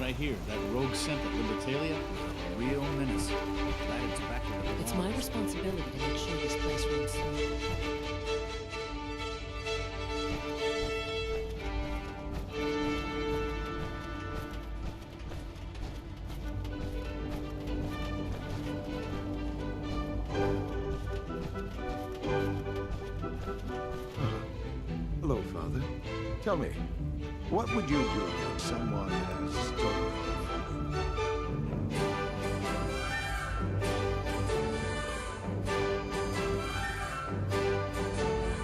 right here. That rogue scent at Libertalia was a real menace. Glad it's back where it belongs. It's my responsibility to make sure this place runs smooth. Hello, Father. Tell me, what would you do when someone has stolen from you?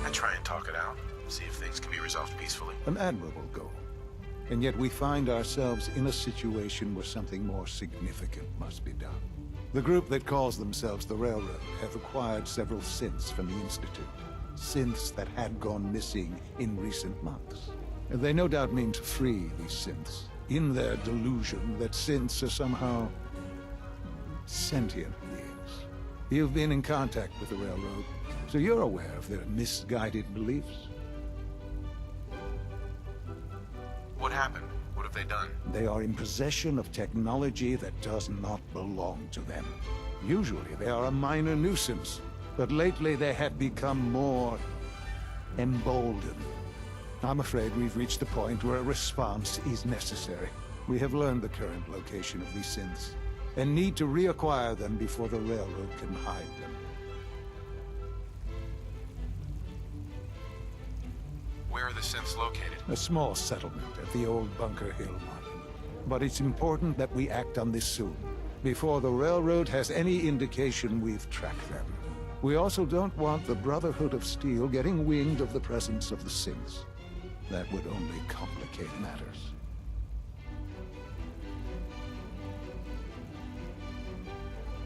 I try and talk it out, see if things can be resolved peacefully. An admirable goal. And yet we find ourselves in a situation where something more significant must be done. The group that calls themselves the Railroad have acquired several synths from the Institute. Synths that had gone missing in recent months. And they no doubt mean to free these synths, in their delusion that synths are somehow sentient beings. You've been in contact with the Railroad, so you're aware of their misguided beliefs. What happened? What have they done? They are in possession of technology that does not belong to them. Usually they are a minor nuisance, but lately they have become more emboldened. I'm afraid we've reached the point where a response is necessary. We have learned the current location of these synths, and need to reacquire them before the Railroad can hide them. Where are the synths located? A small settlement at the old Bunkerhill Battle. But it's important that we act on this soon, before the Railroad has any indication we've tracked them. We also don't want the Brotherhood of Steel getting wind of the presence of the synths. That would only complicate matters.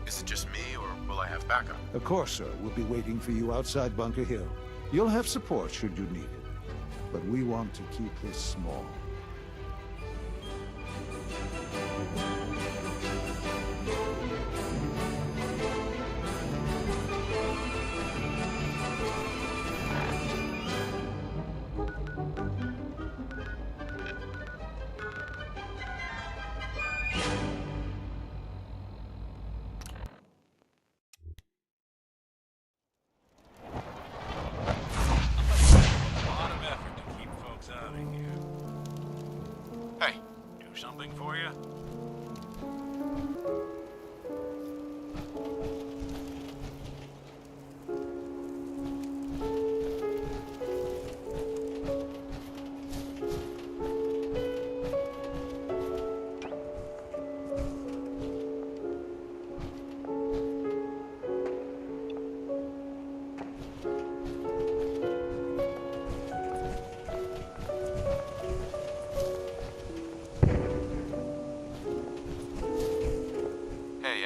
Is it just me, or will I have backup? Of course, sir. We'll be waiting for you outside Bunker Hill. You'll have support should you need it. But we want to keep this small. Something for you?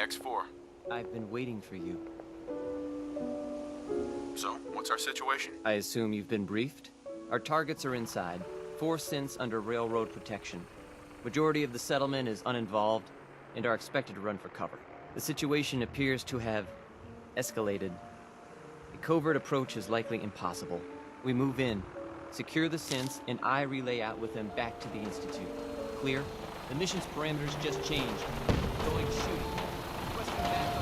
X4. I've been waiting for you. So, what's our situation? I assume you've been briefed? Our targets are inside. 4 synths under railroad protection. Majority of the settlement is uninvolved and are expected to run for cover. The situation appears to have escalated. A covert approach is likely impossible. We move in, secure the synths, and I relay out with them back to the Institute. Clear? The mission's parameters just changed. Going shooting. Requesting backup.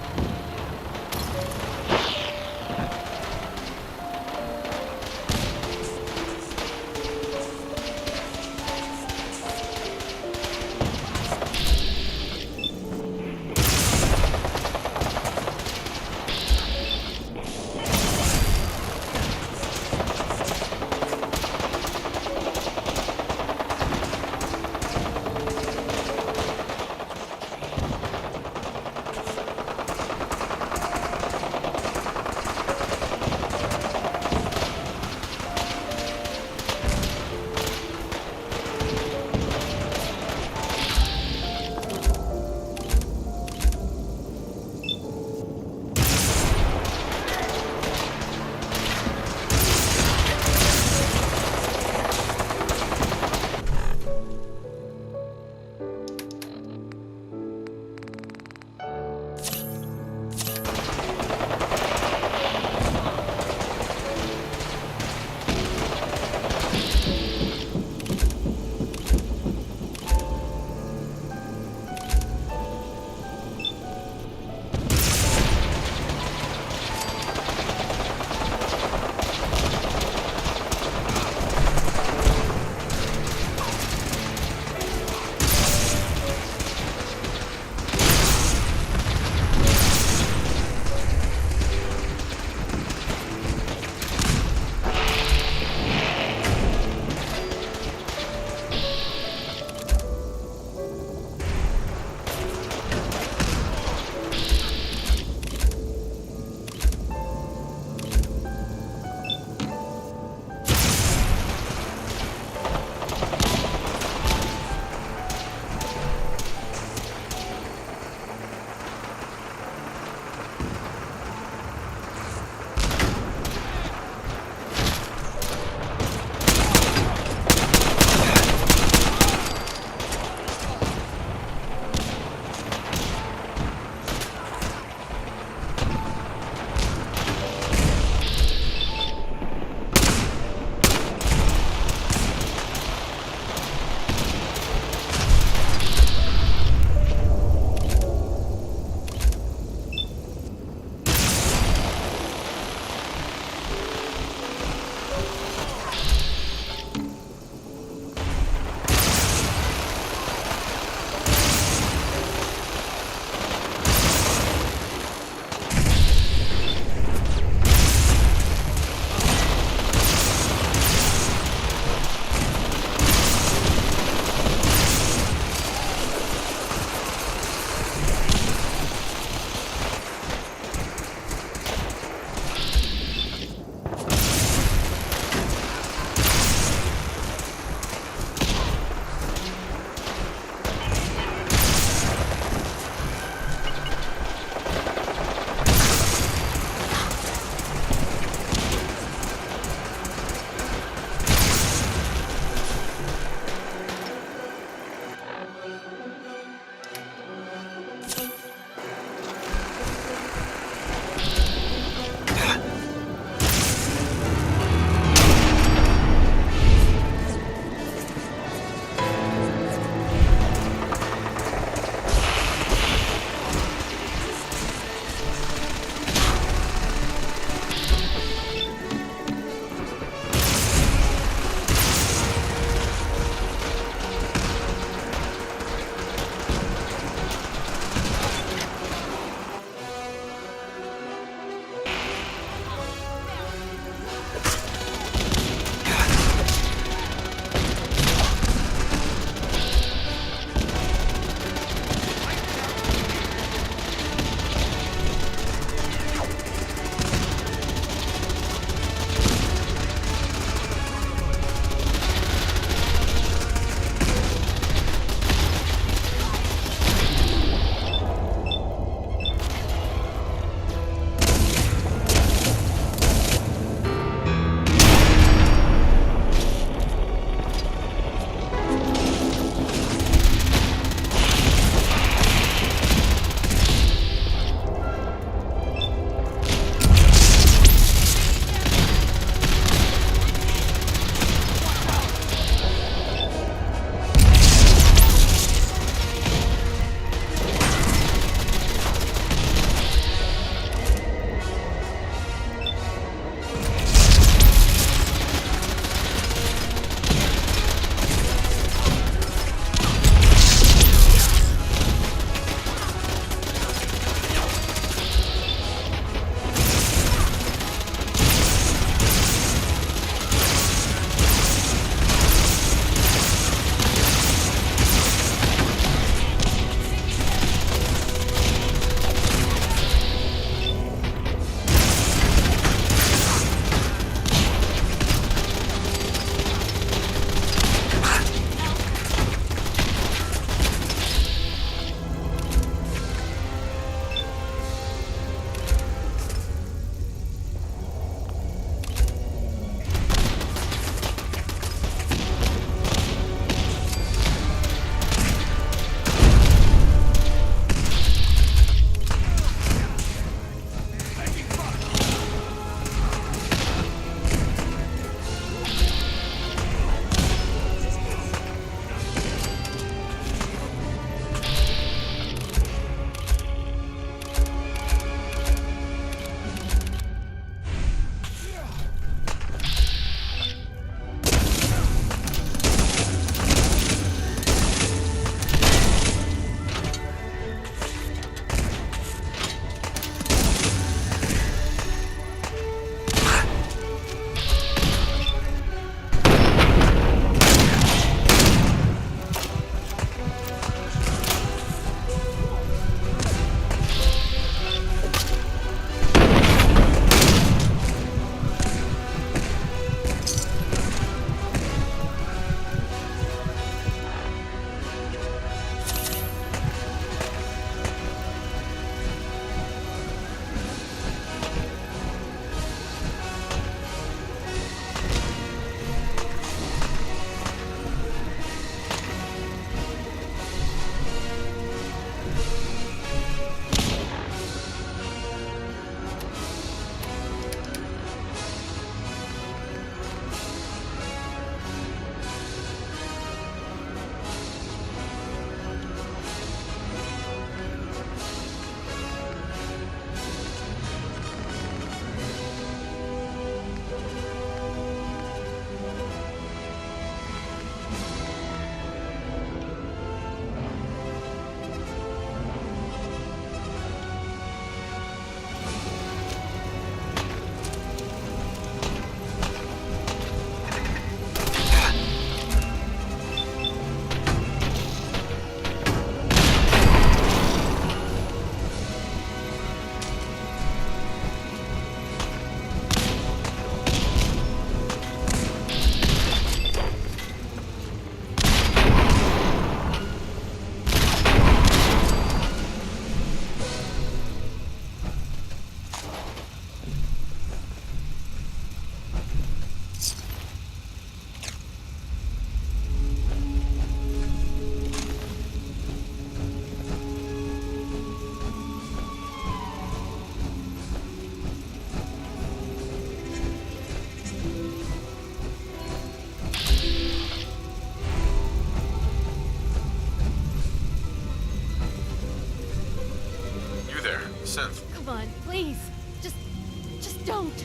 Synth. Come on, please. Just don't.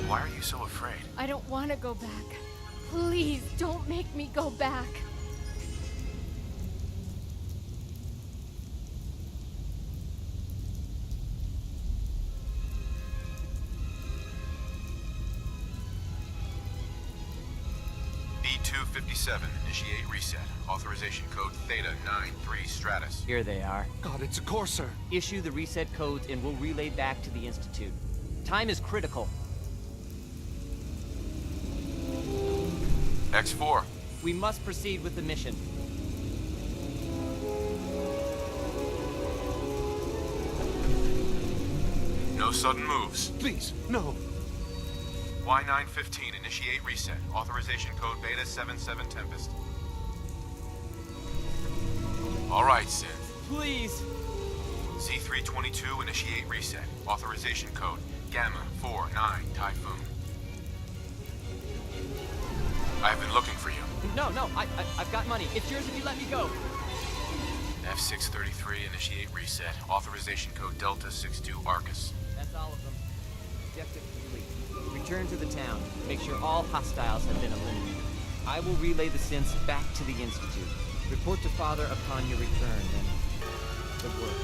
Why are you so afraid? I don't want to go back. Please, don't make me go back. B-257, initiate reset. Authorization code Theta 93 Stratus. Here they are. God, it's a Courser. Issue the reset codes and we'll relay back to the Institute. Time is critical. X4. We must proceed with the mission. No sudden moves. Please, no. Y915, initiate reset. Authorization code Beta 77 Tempest. All right, Synth. Please. Z322, initiate reset. Authorization code Gamma 49 Typhoon. I've been looking for you. No, I've got money. It's yours if you let me go. F633, initiate reset. Authorization code Delta 62 Arcus. That's all of them. Objective complete. Return to the town. Make sure all hostiles have been eliminated. I will relay the synths back to the Institute. Report to Father upon your return, and good work.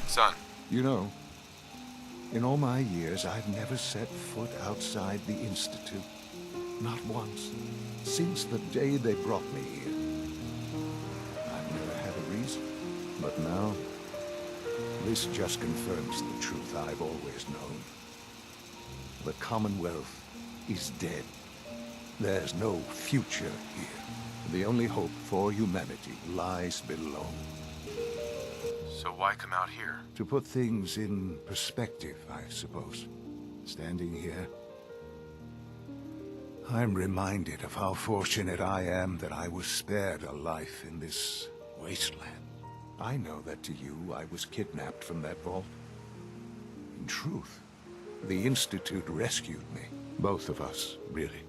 Son. You know, in all my years, I've never set foot outside the Institute. Not once. Since the day they brought me here. I've never had a reason. But now, this just confirms the truth I've always known. The Commonwealth is dead. There's no future here. The only hope for humanity lies below. So why come out here? To put things in perspective, I suppose. Standing here, I'm reminded of how fortunate I am that I was spared a life in this wasteland. I know that to you, I was kidnapped from that vault. In truth, the Institute rescued me. Both of us, really.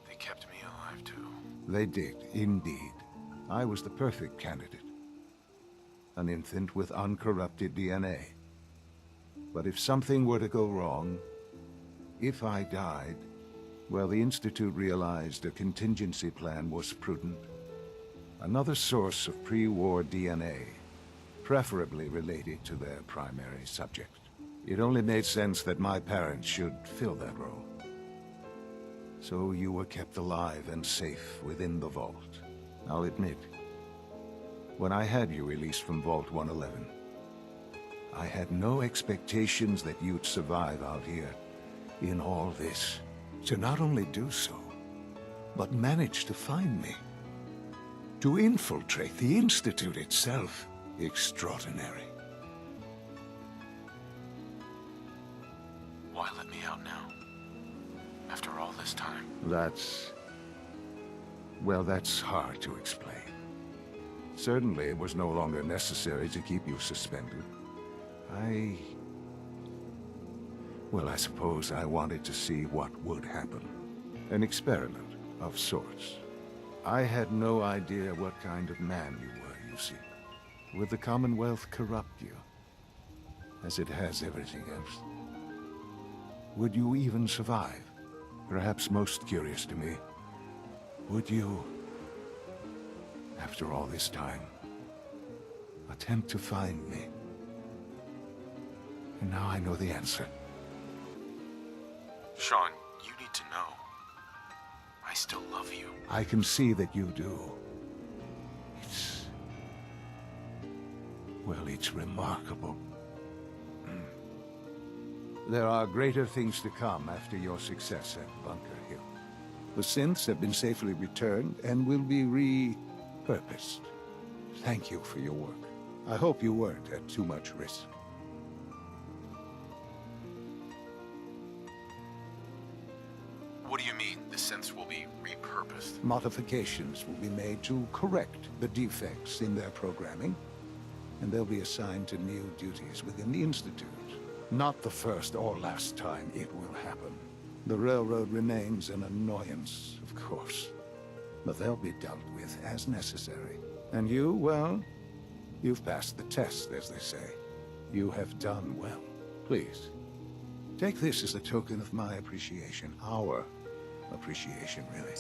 They kept me alive, too. They did, indeed. I was the perfect candidate. An infant with uncorrupted DNA. But if something were to go wrong, if I died, well, the Institute realized a contingency plan was prudent. Another source of pre-war DNA, preferably related to their primary subject. It only made sense that my parents should fill that role. So you were kept alive and safe within the vault. I'll admit, when I had you released from Vault 111, I had no expectations that you'd survive out here in all this. To not only do so, but manage to find me. To infiltrate the Institute itself. Extraordinary. Why let me out now? After all this time? Well, that's hard to explain. Certainly, it was no longer necessary to keep you suspended. Well, I suppose I wanted to see what would happen. An experiment of sorts. I had no idea what kind of man you were, you see. Would the Commonwealth corrupt you? As it has everything else? Would you even survive? Perhaps most curious to me, would you After all this time, attempt to find me. And now I know the answer. Sean, you need to know. I still love you. I can see that you do. Well, it's remarkable. There are greater things to come after your success at Bunkerhill. The synths have been safely returned and will be repurposed. Thank you for your work. I hope you weren't at too much risk. What do you mean, the synths will be repurposed? Modifications will be made to correct the defects in their programming, and they'll be assigned to new duties within the Institute. Not the first or last time it will happen. The railroad remains an annoyance, of course, but they'll be dealt with as necessary. And you, well, you've passed the test, as they say. You have done well. Please, take this as a token of my appreciation. Our appreciation, really.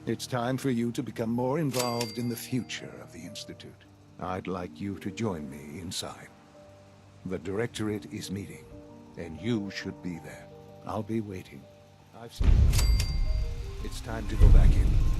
It's time for you to become more involved in the future of the Institute. I'd like you to join me inside. The Directorate is meeting, and you should be there. I'll be waiting. I've seen it. It's time to go back in.